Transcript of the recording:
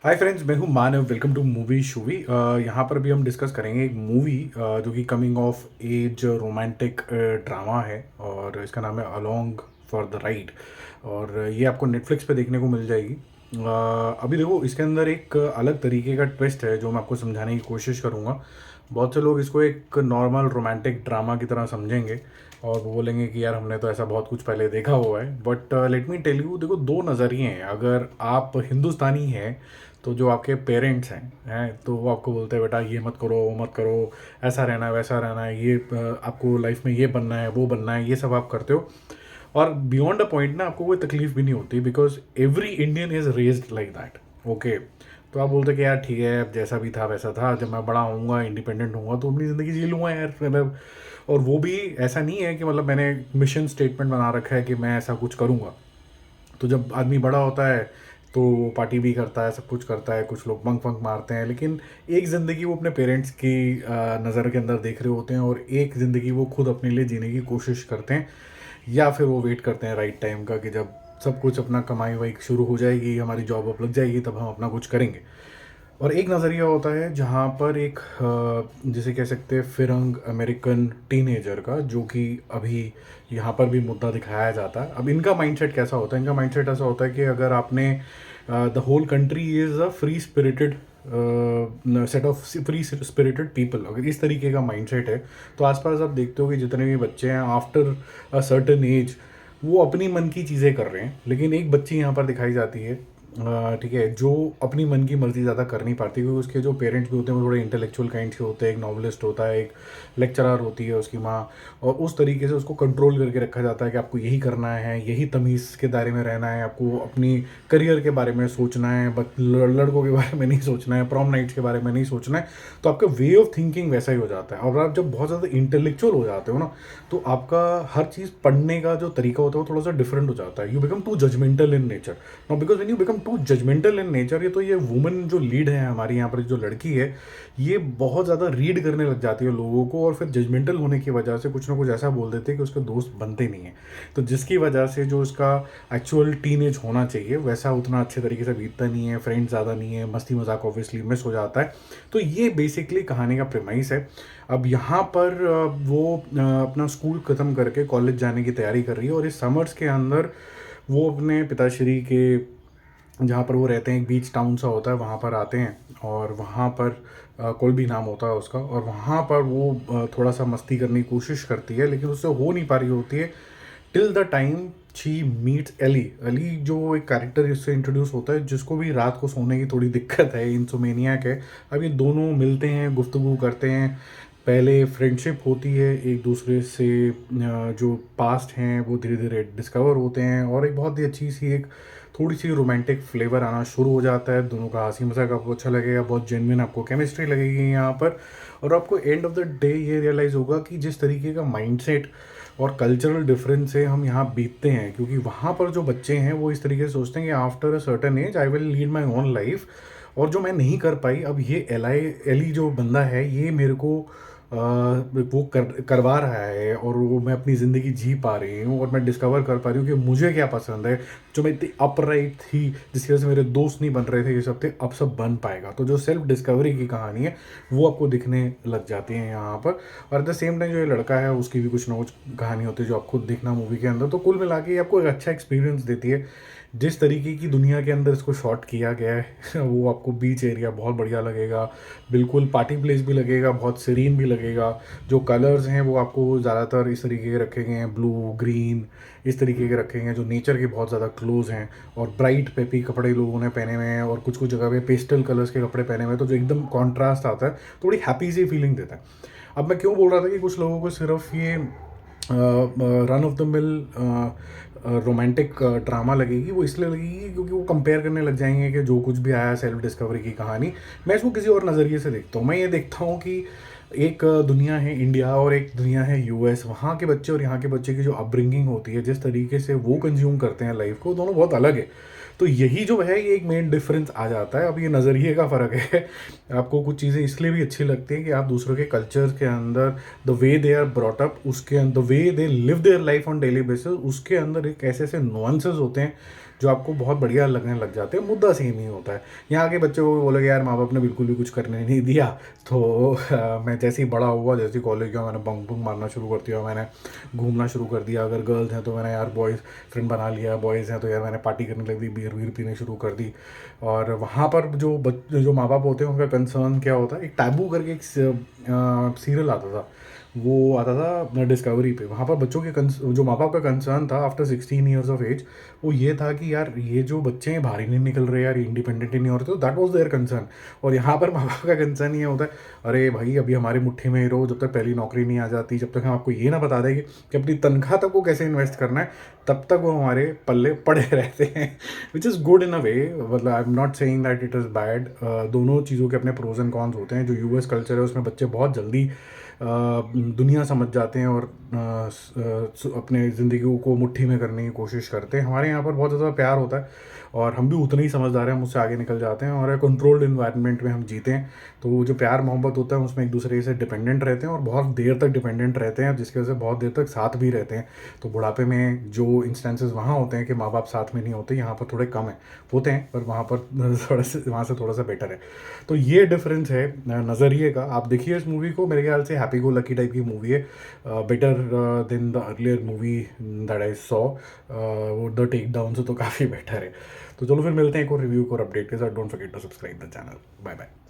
हाय friends, मैं हूं Manav. Welcome to Movie Shoovy. यहाँ पर अभी हम डिस्कस करेंगे एक मूवी जो कि coming of age romantic drama है और इसका नाम है अलोंग फॉर द राइड। और ये आपको नेटफ्लिक्स पे देखने को मिल जाएगी। अभी देखो, इसके अंदर एक अलग तरीके का ट्विस्ट है जो मैं आपको समझाने की कोशिश करूँगा। बहुत से लोग इसको एक नॉर्मल रोमांटिक ड्रामा की तरह समझेंगे और वो बोलेंगे कि यार हमने तो ऐसा बहुत कुछ पहले देखा हुआ है। But let me tell you, देखो दो नज़रिए हैं। अगर आप हिंदुस्तानी हैं तो जो आपके पेरेंट्स हैं तो वो आपको बोलते हैं बेटा ये मत करो, वो मत करो, ऐसा रहना है वैसा रहना है, ये आपको लाइफ में ये बनना है वो बनना है, ये सब आप करते हो। और बियॉन्ड अ पॉइंट ना आपको कोई तकलीफ भी नहीं होती, because every Indian is raised like that. Okay, तो आप बोलते कि यार ठीक है, अब जैसा भी था वैसा था, जब मैं बड़ा होऊंगा इंडिपेंडेंट होऊंगा तो अपनी ज़िंदगी जी लूँगा यार, मतलब। और वो भी ऐसा नहीं है कि मतलब मैंने मिशन स्टेटमेंट बना रखा है कि मैं ऐसा कुछ करूँगा। तो जब आदमी बड़ा होता है तो वो पार्टी भी करता है, सब कुछ करता है, कुछ लोग बंक वंक मारते हैं, लेकिन एक ज़िंदगी वो अपने पेरेंट्स की नज़र के अंदर देख रहे होते हैं और एक ज़िंदगी वो खुद अपने लिए जीने की कोशिश करते हैं। या फिर वो वेट करते हैं राइट टाइम का कि जब सब कुछ अपना कमाई वाई शुरू हो जाएगी, हमारी जॉब अब लग जाएगी, तब हम अपना कुछ करेंगे। और एक नज़रिया होता है जहाँ पर एक जिसे कह सकते हैं फिरंग अमेरिकन टीनेजर का, जो कि अभी यहाँ पर भी मुद्दा दिखाया जाता है। अब इनका माइंडसेट कैसा होता है? इनका माइंडसेट ऐसा होता है कि अगर आपने the whole country is a free spirited set of free spirited people, अगर इस तरीके का माइंडसेट है तो आसपास आप देखते हो कि जितने भी बच्चे हैं आफ्टर अ सर्टन एज वो अपनी मन की चीज़ें कर रहे हैं। लेकिन एक बच्ची यहाँ पर दिखाई जाती है, ठीक है, जो अपनी मन की मर्ज़ी ज़्यादा कर नहीं पाती, क्योंकि उसके जो पेरेंट्स भी होते हैं वो थोड़े इंटेलेक्चुअल काइंड के होते हैं। एक नॉवलिस्ट होता है, एक लेक्चरर होती है उसकी माँ, और उस तरीके से उसको कंट्रोल करके रखा जाता है कि आपको यही करना है, यही तमीज़ के दायरे में रहना है, आपको अपनी करियर के बारे में सोचना है, बट लड़कों के बारे में नहीं सोचना है, प्रॉम नाइट्स के बारे में नहीं सोचना है। तो आपका वे ऑफ थिंकिंग वैसा ही हो जाता है। और आप जब बहुत ज़्यादा इंटेलेक्चुअल हो जाते हो ना, तो आपका हर चीज़ पढ़ने का जो तरीका होता है वो थोड़ा सा डिफरेंट हो जाता है। You become too judgemental in nature. Now because when you become too judgemental in nature, ये तो ये वुमन जो लीड है हमारी यहाँ पर, जो लड़की है, ये बहुत ज़्यादा रीड करने लग जाती है लोगों को, और फिर जजमेंटल होने की वजह से कुछ ना कुछ ऐसा बोल देते हैं कि उसके दोस्त बनते नहीं हैं। तो जिसकी वजह से जो उसका एक्चुअल टीन एज होना चाहिए वैसा उतना अच्छे तरीके से बीतता नहीं है, फ्रेंड्स ज़्यादा नहीं है, मस्ती मजाक ऑब्वियसली मिस हो जाता है। तो ये बेसिकली कहानी का प्रेमाइस है। अब यहाँ पर वो अपना स्कूल ख़त्म करके कॉलेज जाने की तैयारी कर रही है, और इस समर्स के अंदर वो अपने पिताश्री के, जहाँ पर वो रहते हैं, एक बीच टाउन सा होता है, वहाँ पर आते हैं। और वहाँ पर कोई भी नाम होता है उसका, और वहाँ पर वो थोड़ा सा मस्ती करने की कोशिश करती है, लेकिन उससे हो नहीं पा रही होती है, till the time she meets Ali. Ali जो एक कैरेक्टर इससे इंट्रोड्यूस होता है, जिसको भी रात को सोने की थोड़ी दिक्कत है, इंसोमेनियाक है। अब ये दोनों मिलते हैं, गुफ्तगू करते हैं, पहले फ्रेंडशिप होती है एक दूसरे से, जो पास्ट हैं वो धीरे धीरे डिस्कवर होते हैं, और एक बहुत ही अच्छी सी एक थोड़ी सी रोमांटिक फ्लेवर आना शुरू हो जाता है। दोनों का हंसी मजाक आपको अच्छा लगेगा, बहुत जेन्युइन आपको केमिस्ट्री लगेगी यहाँ पर। और आपको एंड ऑफ द डे ये रियलाइज़ होगा कि जिस तरीके का माइंडसेट और कल्चरल डिफरेंस से हम यहाँ बीतते हैं, क्योंकि वहाँ पर जो बच्चे हैं वो इस तरीके से सोचते हैं कि after a certain age I will lead my own life, और जो मैं नहीं कर पाई, अब ये एली जो बंदा है ये मेरे को वो करवा रहा है, और वो मैं अपनी ज़िंदगी जी पा रही हूँ, और मैं डिस्कवर कर पा रही हूँ कि मुझे क्या पसंद है। जो मैं इतनी अपराइट थी, जिसकी वजह से मेरे दोस्त नहीं बन रहे थे, ये सब थे, अब सब बन पाएगा। तो जो सेल्फ डिस्कवरी की कहानी है वो आपको दिखने लग जाती है यहाँ पर। और एट द सेम टाइम जो ये लड़का है उसकी भी कुछ ना कुछ कहानी होती है जो आप खुद देखना मूवी के अंदर। तो कुल मिला के ये आपको एक अच्छा एक्सपीरियंस देती है। जिस तरीके की दुनिया के अंदर इसको शॉट किया गया है वो आपको बीच एरिया बहुत बढ़िया लगेगा, बिल्कुल पार्टी प्लेस भी लगेगा, बहुत सीरीन भी लगेगा। जो कलर्स हैं वो आपको ज़्यादातर इस तरीके के रखे गए हैं, ब्लू ग्रीन, इस तरीके के रखे गए हैं जो नेचर के बहुत ज़्यादा क्लोज हैं। और ब्राइट पेपी कपड़े लोगों ने पहने हुए हैं, और कुछ कुछ जगह पे पेस्टल कलर्स के कपड़े पहने हुए हैं, तो जो एकदम कॉन्ट्रास्ट आता है, थोड़ी हैप्पी सी फीलिंग देता है। अब मैं क्यों बोल रहा था कि कुछ लोगों को सिर्फ ये run of the mill romantic drama लगेगी, वो इसलिए लगेगी क्योंकि वो कंपेयर करने लग जाएंगे कि जो कुछ भी आया सेल्फ डिस्कवरी की कहानी। मैं इसको किसी और नज़रिए से देखता हूँ। मैं ये देखता हूँ कि एक दुनिया है इंडिया और एक दुनिया है यूएस। वहाँ के बच्चे और यहाँ के बच्चे की जो अपब्रिंगिंग होती है, जिस तरीके से वो कंज्यूम करते हैं लाइफ को, दोनों बहुत अलग है। तो यही जो है ये एक मेन डिफरेंस आ जाता है। अब ये नज़रिए का फ़र्क है। आपको कुछ चीज़ें इसलिए भी अच्छी लगती हैं कि आप दूसरों के कल्चर के अंदर, the way they are brought up, उसके the way they live their life on daily basis, उसके अंदर एक ऐसे ऐसे नुआंसेस होते हैं जो आपको बहुत बढ़िया लगने लग जाते हैं। मुद्दा सेम ही होता है। यहाँ के बच्चे को भी बोलोगे यार माँ बाप ने बिल्कुल भी कुछ करने नहीं दिया, तो मैं जैसे ही बड़ा हुआ, जैसे ही कॉलेज गया, मैंने बंक बंक मारना शुरू कर दिया, मैंने घूमना शुरू कर दिया। अगर गर्ल्स हैं तो मैंने यार बॉयज़ फ्रेंड बना लिया, बॉयज़ हैं तो यार मैंने पार्टी करने लग दी, बियर वीर पीने शुरू कर दी। और वहाँ पर जो माँ बाप होते हैं उनका कंसर्न क्या होता है, एक टैबू करके एक सीरियल आता था, वो आता था डिस्कवरी पे। वहाँ पर बच्चों के जो माँ बाप का कंसर्न था आफ्टर 16 ईयर्स ऑफ एज, वो ये था कि यार ये जो बच्चे हैं बाहर ही नहीं निकल रहे यार, इंडिपेंडेंट ही नहीं हो रहे, तो दैट वाज देयर कंसर्न। और यहाँ पर माँ बाप का कंसर्न ये होता है, अरे भाई अभी हमारे मुट्ठी में ही रहो, जब तक पहली नौकरी नहीं आ जाती, जब तक हम आपको ये ना बता दें कि अपनी तनख्वाह तक को कैसे इन्वेस्ट करना है, तब तक वो हमारे पल्ले पड़े रहते हैं। विच इज़ गुड इन अ वे, मतलब I am not saying that it is bad. दोनों चीज़ों के अपने प्रोज एंड कॉन्स होते हैं। जो यूएस कल्चर है उसमें बच्चे बहुत जल्दी दुनिया समझ जाते हैं और अपने ज़िंदगी को मुट्ठी में करने की कोशिश करते हैं। हमारे यहाँ पर बहुत ज़्यादा प्यार होता है और हम भी उतने ही समझदार हैं, हम उससे आगे निकल जाते हैं और कंट्रोल्ड इन्वायरमेंट में हम जीते हैं। तो वो जो प्यार मोहब्बत होता है उसमें एक दूसरे से डिपेंडेंट रहते हैं और बहुत देर तक डिपेंडेंट रहते हैं, जिसकी वजह से बहुत देर तक साथ भी रहते हैं। तो बुढ़ापे में जो इंस्टेंसेस वहाँ होते हैं कि माँ बाप साथ में नहीं होते, यहाँ पर थोड़े कम है, होते हैं, पर वहाँ पर थोड़ा सा वहाँ से थोड़ा सा बेटर है। तो ये डिफरेंस है नज़रिए का। आप देखिए इस मूवी को, मेरे ख्याल से हैप्पी गो लकी टाइप की मूवी है, better than the earlier movie that I saw. वो द टेक डाउन से तो काफ़ी बेटर है। तो चलो फिर मिलते हैं एक और रिव्यू और अपडेट के साथ। Don't forget to subscribe the channel. Bye bye.